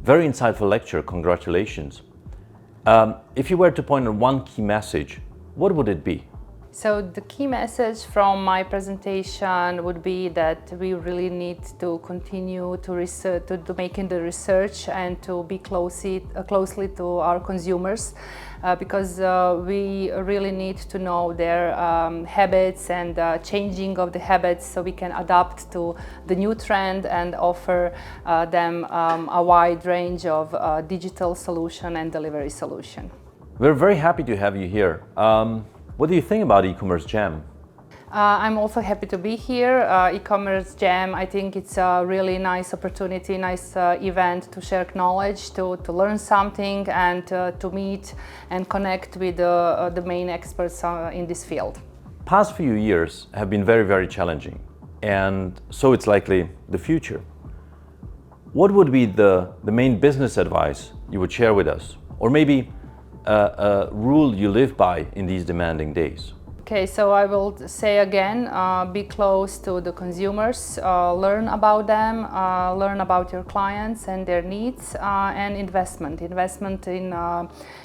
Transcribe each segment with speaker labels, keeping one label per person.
Speaker 1: Very insightful lecture, congratulations. If you were to point at one key message, what would it be?
Speaker 2: So the key message from my presentation would be that we really need to continue to research, to making the research and to be closely to our consumers, because we really need to know their habits and changing of the habits, so we can adapt to the new trend and offer them a wide range of digital solution and delivery solution.
Speaker 1: We're very happy to have you here. What do you think about e-commerce jam?
Speaker 2: I'm also happy to be here. E-commerce jam, I think it's a really nice opportunity, nice event to share knowledge, to learn something, and to meet and connect with the main experts in this field.
Speaker 1: Past few years have been very, very challenging, and so it's likely the future. What would be the main business advice you would share with us? Or maybe a rule you live by in these demanding days?
Speaker 2: Okay, so I will say again, be close to the consumers, learn about them, learn about your clients and their needs, and investment in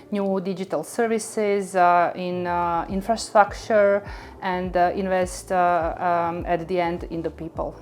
Speaker 2: new digital services, in infrastructure, and invest at the end in the people.